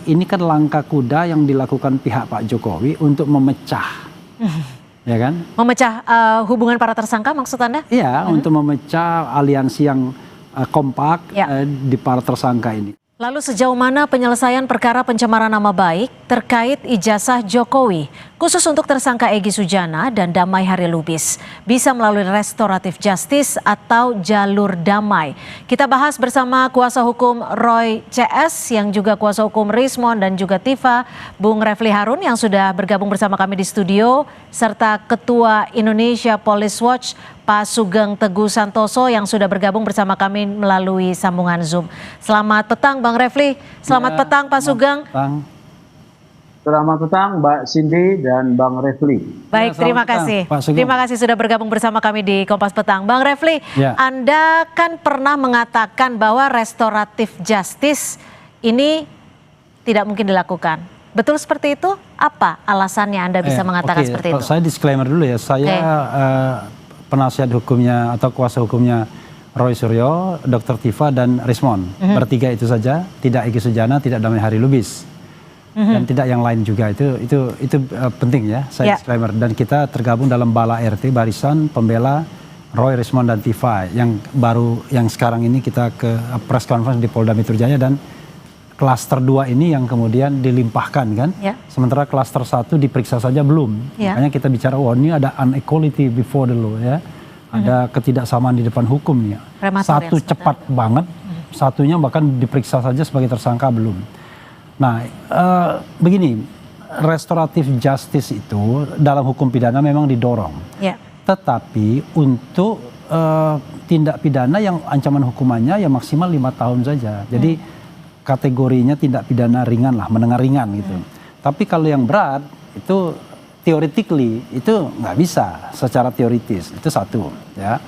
ini kan langkah kuda yang dilakukan pihak Pak Jokowi untuk memecah, ya kan? Memecah hubungan para tersangka maksud Anda? Iya, untuk memecah aliansi yang kompak di para tersangka ini. Lalu sejauh mana penyelesaian perkara pencemaran nama baik terkait ijazah Jokowi khusus untuk tersangka Egy Sujana dan Damai Hari Lubis bisa melalui restoratif justice atau jalur damai? Kita bahas bersama kuasa hukum Roy CS yang juga kuasa hukum Rismon dan juga Tifa, Bung Refli Harun yang sudah bergabung bersama kami di studio, serta Ketua Indonesia Police Watch Pak Sugeng Teguh Santoso yang sudah bergabung bersama kami melalui sambungan Zoom. Selamat petang Bang Refli, selamat petang Pak Sugeng. Selamat petang Mbak Cindy dan Bang Refli. Baik, terima kasih. Terima kasih sudah bergabung bersama kami di Kompas Petang. Bang Refli, Anda kan pernah mengatakan bahwa restoratif justice ini tidak mungkin dilakukan. Betul seperti itu? Apa alasannya Anda bisa mengatakan seperti itu? Saya disclaimer dulu ya, saya penasihat hukumnya atau kuasa hukumnya Roy Suryo, Dr. Tifa dan Rismon. Bertiga itu saja, tidak Egy Sujana, tidak Damai Hari Lubis. Dan tidak yang lain juga, itu penting ya, saya disclaimer. Dan kita tergabung dalam Bala RT, Barisan Pembela Roy, Rismon dan Tifa yang sekarang ini kita ke press conference di Polda Metro Jaya, dan klaster 2 ini yang kemudian dilimpahkan kan. Sementara klaster 1 diperiksa saja belum. Makanya kita bicara, ini ada inequality before the law ya. Ada ketidaksamaan di depan hukum nih. Satu cepat banget, satunya bahkan diperiksa saja sebagai tersangka belum. Nah, begini, restoratif justice itu dalam hukum pidana memang didorong. Tetapi untuk tindak pidana yang ancaman hukumannya ya maksimal 5 tahun saja. Jadi kategorinya tindak pidana ringan lah, menengah ringan gitu. Tapi kalau yang berat itu theoretically itu nggak bisa secara teoritis, itu satu ya.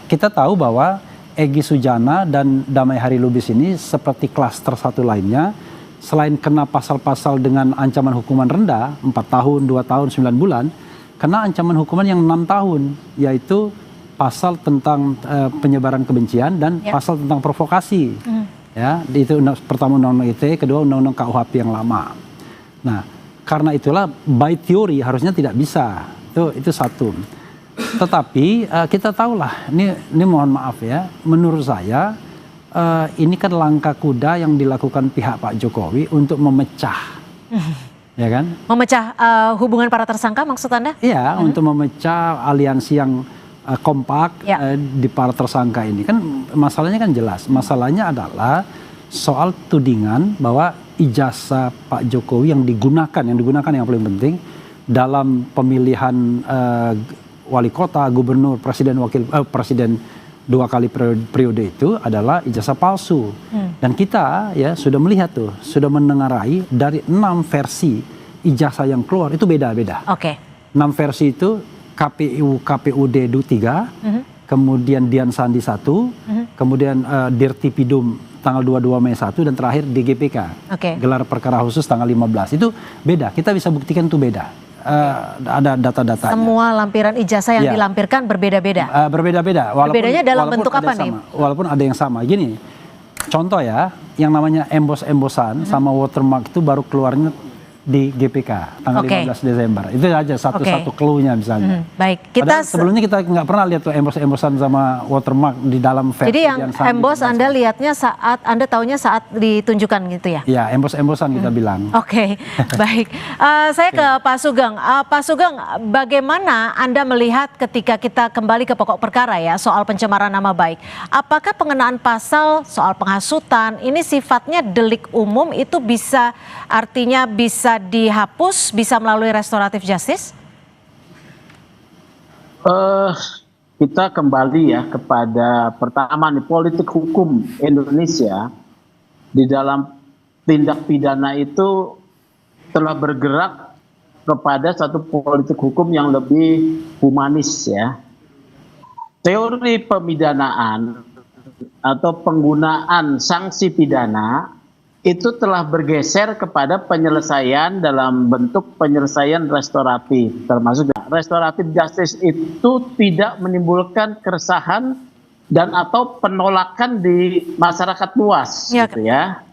Kita tahu bahwa Egy Sujana dan Damai Hari Lubis ini seperti klaster 1 lainnya, selain kena pasal-pasal dengan ancaman hukuman rendah 4 tahun, 2 tahun, 9 bulan, kena ancaman hukuman yang 6 tahun, yaitu pasal tentang penyebaran kebencian dan pasal tentang provokasi. Ya, itu pertama undang-undang ITE, kedua undang-undang KUHP yang lama. Nah, karena itulah by theory harusnya tidak bisa. Itu satu. Tetapi kita tahulah, ini mohon maaf ya, menurut saya ini kan langkah kuda yang dilakukan pihak Pak Jokowi untuk memecah. Ya kan? Memecah hubungan para tersangka maksud Anda? Iya, untuk memecah aliansi yang kompak di para tersangka ini. Kan masalahnya kan jelas. Masalahnya adalah soal tudingan bahwa ijazah Pak Jokowi yang digunakan yang paling penting dalam pemilihan wali kota, gubernur, presiden, presiden 2 kali periode itu adalah ijazah palsu. Dan kita ya sudah melihat tuh, sudah mendengarai dari 6 versi ijazah yang keluar itu beda-beda. 6 versi itu KPUD 3, kemudian Dian Sandi 1, kemudian Dirtipidum tanggal 22 Mei 1, dan terakhir DGPK, gelar perkara khusus tanggal 15. Itu beda, kita bisa buktikan itu beda. Ada data-datanya. Semua lampiran ijazah yang dilampirkan berbeda-beda? Berbeda-beda. Berbedanya dalam bentuk apa nih? Walaupun ada yang sama. Gini, contoh ya, yang namanya embos-embosan sama watermark itu baru keluarnya di GPK tanggal 15 Desember. Itu aja satu clue-nya misalnya. Baik, sebelumnya kita nggak pernah lihat tuh embos-embosan sama watermark di dalam versi. Jadi yang embos Anda lihatnya saat Anda taunya saat ditunjukkan gitu ya? Iya, embos-embosan kita bilang. Baik. Saya ke Pak Sugeng. Pak Sugeng, bagaimana Anda melihat ketika kita kembali ke pokok perkara ya soal pencemaran nama baik? Apakah pengenaan pasal soal penghasutan ini sifatnya delik umum, itu bisa artinya bisa dihapus, bisa melalui restoratif justice? Kita kembali ya kepada pertama nih, politik hukum Indonesia di dalam tindak pidana itu telah bergerak kepada satu politik hukum yang lebih humanis ya. Teori pemidanaan atau penggunaan sanksi pidana itu telah bergeser kepada penyelesaian dalam bentuk penyelesaian restoratif, termasuk restoratif justice itu tidak menimbulkan keresahan dan atau penolakan di masyarakat luas, gitu ya.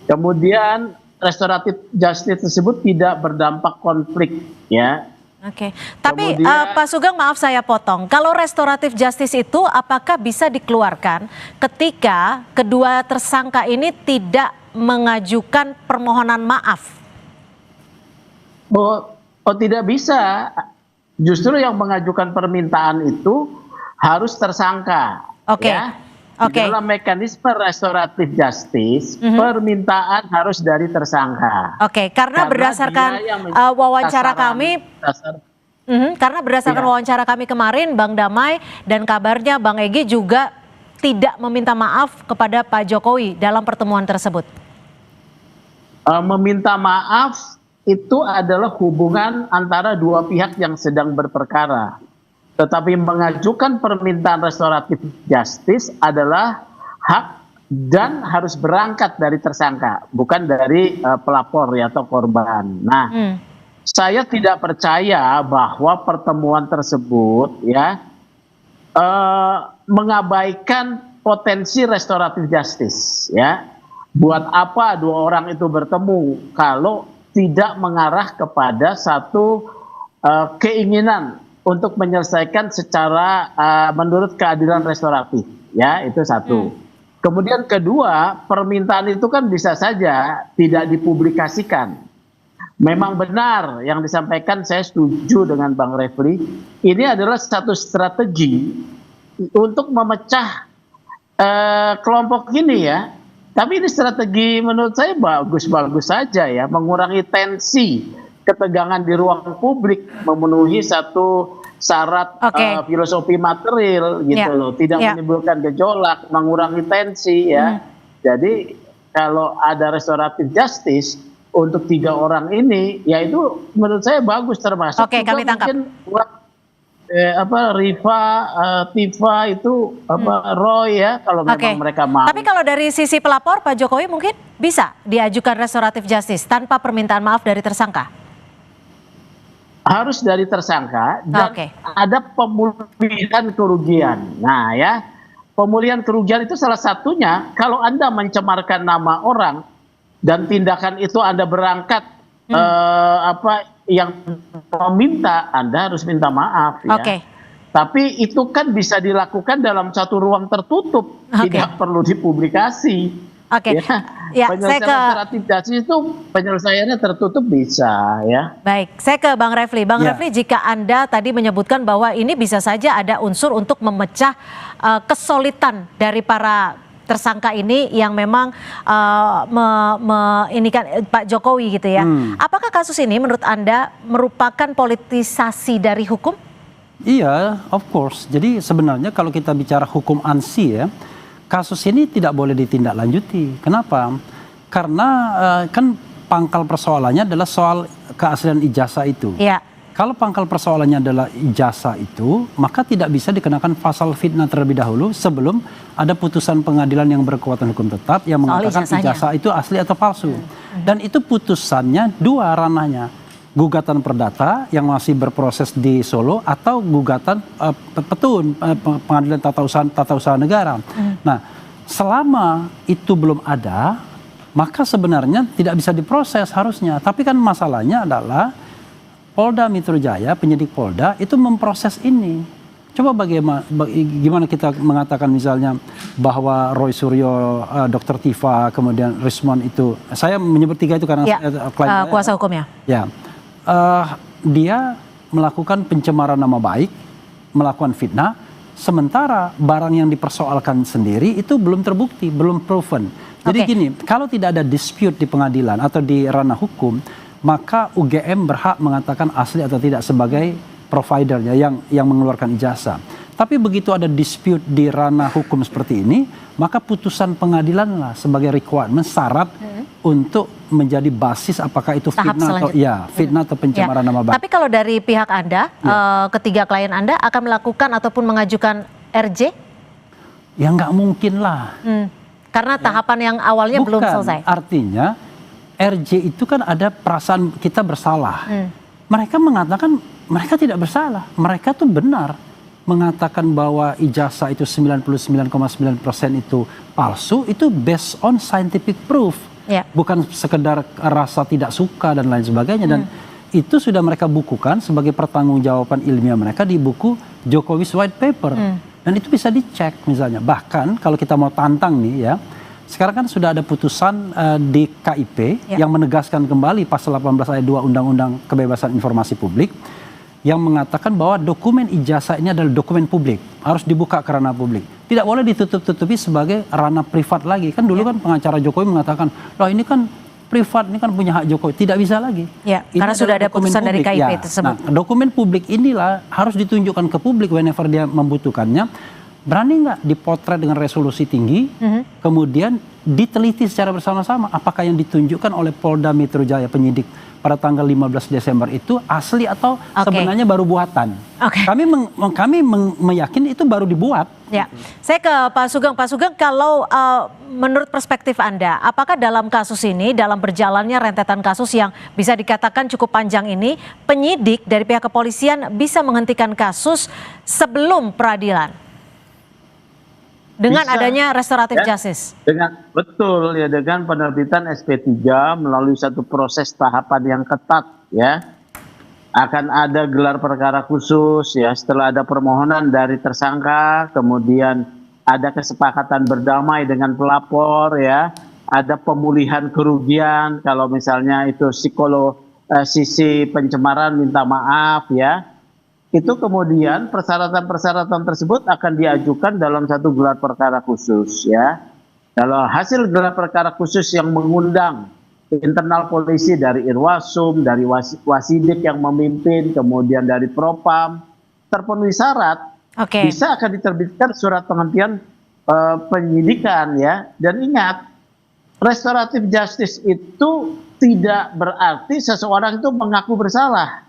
Kemudian restoratif justice tersebut tidak berdampak konflik, ya. Oke, tapi Kemudian- Pak Sugeng, maaf saya potong. Kalau restoratif justice itu apakah bisa dikeluarkan ketika kedua tersangka ini tidak mengajukan permohonan maaf? Oh, tidak bisa. Justru yang mengajukan permintaan itu harus tersangka. Oke. Ya. Oke. Di dalam mekanisme restoratif justice, permintaan harus dari tersangka. Oke, karena berdasarkan dia yang wawancara sasaran- kami, dasar- karena berdasarkan Iya. wawancara kami kemarin, Bang Damai dan kabarnya Bang Egy juga tidak meminta maaf kepada Pak Jokowi dalam pertemuan tersebut. Meminta maaf itu adalah hubungan antara dua pihak yang sedang berperkara. Tetapi mengajukan permintaan restoratif justice adalah hak dan harus berangkat dari tersangka, bukan dari pelapor ya, atau korban. Nah, saya tidak percaya bahwa pertemuan tersebut ya mengabaikan potensi restoratif justice ya. Buat apa dua orang itu bertemu kalau tidak mengarah kepada satu keinginan untuk menyelesaikan secara menurut keadilan restoratif, ya, itu satu. Kemudian kedua, permintaan itu kan bisa saja tidak dipublikasikan. Memang benar yang disampaikan, saya setuju dengan Bang Refli, ini adalah satu strategi untuk memecah kelompok ini ya. Tapi ini strategi menurut saya bagus-bagus saja ya, mengurangi tensi ketegangan di ruang publik, memenuhi satu syarat filosofi material gitu loh, tidak menimbulkan gejolak, mengurangi tensi ya. Jadi kalau ada restoratif justice untuk 3 orang ini, ya itu menurut saya bagus, termasuk Oke, kami tangkap. mungkin Rifa, Tifa itu Roy ya, kalau memang mereka mau. Tapi kalau dari sisi pelapor, Pak Jokowi mungkin bisa diajukan restoratif justice tanpa permintaan maaf dari tersangka? Harus dari tersangka dan ada pemulihan kerugian. Nah ya, pemulihan kerugian itu salah satunya kalau Anda mencemarkan nama orang dan tindakan itu Anda berangkat yang meminta, Anda harus minta maaf ya. Tapi itu kan bisa dilakukan dalam satu ruang tertutup, tidak perlu dipublikasi. Ya, saya ke restoratif justice itu penyelesaiannya tertutup bisa ya. Baik, saya ke Bang Refli. Bang Refli, jika Anda tadi menyebutkan bahwa ini bisa saja ada unsur untuk memecah kesulitan dari para tersangka ini yang memang ini kan Pak Jokowi gitu ya. Apakah kasus ini menurut Anda merupakan politisasi dari hukum? Iya, of course. Jadi sebenarnya kalau kita bicara hukum ANSI ya, kasus ini tidak boleh ditindaklanjuti. Kenapa? Karena kan pangkal persoalannya adalah soal keaslian ijazah itu. Iya. Kalau pangkal persoalannya adalah ijazah itu, maka tidak bisa dikenakan pasal fitnah terlebih dahulu sebelum ada putusan pengadilan yang berkekuatan hukum tetap yang mengatakan ijazah itu asli atau palsu. Dan itu putusannya 2 ranahnya. Gugatan perdata yang masih berproses di Solo atau gugatan petun pengadilan tata usaha negara. Nah, selama itu belum ada, maka sebenarnya tidak bisa diproses harusnya. Tapi kan masalahnya adalah Polda Metro Jaya, penyidik Polda itu memproses ini. Coba gimana kita mengatakan misalnya bahwa Roy Suryo, Dr. Tifa, kemudian Rismon itu, saya menyebut 3 itu karena kuasa hukumnya. Ya. Dia melakukan pencemaran nama baik, melakukan fitnah, sementara barang yang dipersoalkan sendiri itu belum terbukti, belum proven. Jadi gini, kalau tidak ada dispute di pengadilan atau di ranah hukum, maka UGM berhak mengatakan asli atau tidak sebagai providernya yang mengeluarkan ijazah. Tapi begitu ada dispute di ranah hukum seperti ini, maka putusan pengadilan lah sebagai requirement, syarat untuk menjadi basis apakah itu fitnah atau pencemaran nama baik. Tapi kalau dari pihak Anda, ketiga klien Anda akan melakukan ataupun mengajukan RJ? Ya nggak mungkin lah. Karena tahapan yang awalnya belum selesai. Artinya RJ itu kan ada perasaan kita bersalah. Mereka mengatakan mereka tidak bersalah. Mereka tuh benar mengatakan bahwa ijazah itu 99,9% itu palsu, itu based on scientific proof. Ya. bukan sekedar rasa tidak suka dan lain sebagainya. Dan itu sudah mereka bukukan sebagai pertanggungjawaban ilmiah mereka di buku Jokowi's White Paper. Dan itu bisa dicek misalnya. Bahkan kalau kita mau tantang nih ya, sekarang kan sudah ada putusan di KIP yang menegaskan kembali pasal 18 ayat 2 Undang-Undang Kebebasan Informasi Publik yang mengatakan bahwa dokumen ijazah ini adalah dokumen publik, harus dibuka ke ranah publik. Tidak boleh ditutup-tutupi sebagai ranah privat lagi. Kan dulu kan pengacara Jokowi mengatakan, loh ini kan privat, ini kan punya hak Jokowi. Tidak bisa lagi. Ya, Ini karena sudah ada dokumen putusan dari publik. KIP Ya. tersebut. Nah, dokumen publik inilah harus ditunjukkan ke publik whenever dia membutuhkannya. Berani nggak dipotret dengan resolusi tinggi, kemudian diteliti secara bersama-sama apakah yang ditunjukkan oleh Polda Metro Jaya penyidik pada tanggal 15 Desember itu asli atau sebenarnya baru buatan. Kami meyakini itu baru dibuat. Ya, saya ke Pak Sugeng. Pak Sugeng, kalau menurut perspektif Anda, apakah dalam kasus ini, dalam berjalannya rentetan kasus yang bisa dikatakan cukup panjang ini, penyidik dari pihak kepolisian bisa menghentikan kasus sebelum peradilan? Dengan Bisa, adanya restoratif justice. Betul ya, dengan penerbitan SP3 melalui satu proses tahapan yang ketat ya. Akan ada gelar perkara khusus ya, setelah ada permohonan dari tersangka, kemudian ada kesepakatan berdamai dengan pelapor ya, ada pemulihan kerugian kalau misalnya itu sisi pencemaran minta maaf ya. Itu kemudian persyaratan-persyaratan tersebut akan diajukan dalam satu gelar perkara khusus ya. Kalau hasil gelar perkara khusus yang mengundang internal polisi dari Irwasum, dari Wasidik yang memimpin, kemudian dari Propam, terpenuhi syarat, bisa akan diterbitkan surat penghentian penyidikan ya. Dan ingat, restoratif justice itu tidak berarti seseorang itu mengaku bersalah.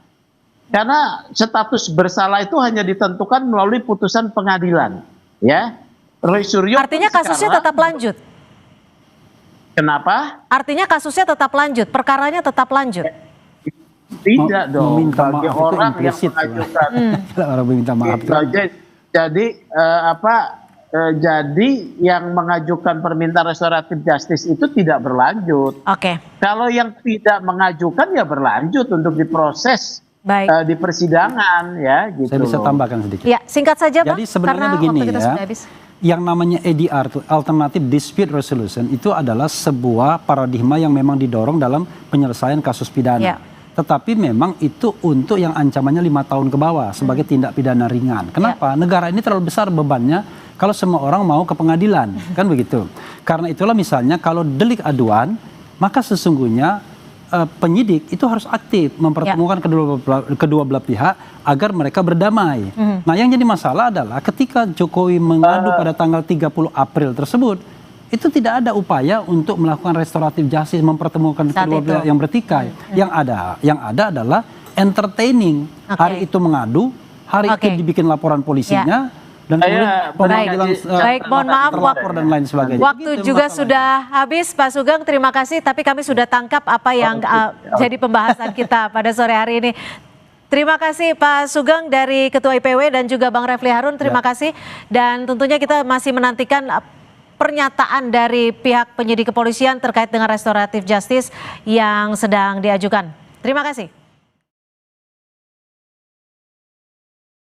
Karena status bersalah itu hanya ditentukan melalui putusan pengadilan, ya. Roy Suryo artinya kasusnya tetap lanjut. Kenapa? Artinya kasusnya tetap lanjut, perkaranya tetap lanjut. Tidak dong. Meminta Bagi maaf orang itu yang implisit. mengajukan. Orang meminta maaf. Jadi yang mengajukan permintaan restoratif justice itu tidak berlanjut. Kalau yang tidak mengajukan ya berlanjut untuk diproses. Di persidangan ya gitu. Saya bisa tambahkan sedikit. Ya, singkat saja Bang. Jadi sebenarnya begini ya, yang namanya ADR, Alternative Dispute Resolution, itu adalah sebuah paradigma yang memang didorong dalam penyelesaian kasus pidana. Tetapi memang itu untuk yang ancamannya 5 tahun ke bawah sebagai tindak pidana ringan. Kenapa? Negara ini terlalu besar bebannya kalau semua orang mau ke pengadilan, kan begitu. Karena itulah misalnya kalau delik aduan, maka sesungguhnya penyidik itu harus aktif mempertemukan kedua belah pihak agar mereka berdamai. Nah, yang jadi masalah adalah ketika Jokowi mengadu pada tanggal 30 April tersebut, itu tidak ada upaya untuk melakukan restoratif justice, mempertemukan kedua belah yang bertikai. Yang ada adalah entertaining. Hari itu mengadu, hari itu dibikin laporan polisinya. Dan baik, mohon maaf dan lain sebagainya. Waktu juga sudah habis Pak Sugeng, terima kasih, tapi kami sudah tangkap apa yang jadi pembahasan kita pada sore hari ini. Terima kasih Pak Sugeng dari Ketua IPW dan juga Bang Refli Harun, terima kasih. Dan tentunya kita masih menantikan pernyataan dari pihak penyidik kepolisian terkait dengan restoratif justice yang sedang diajukan. Terima kasih.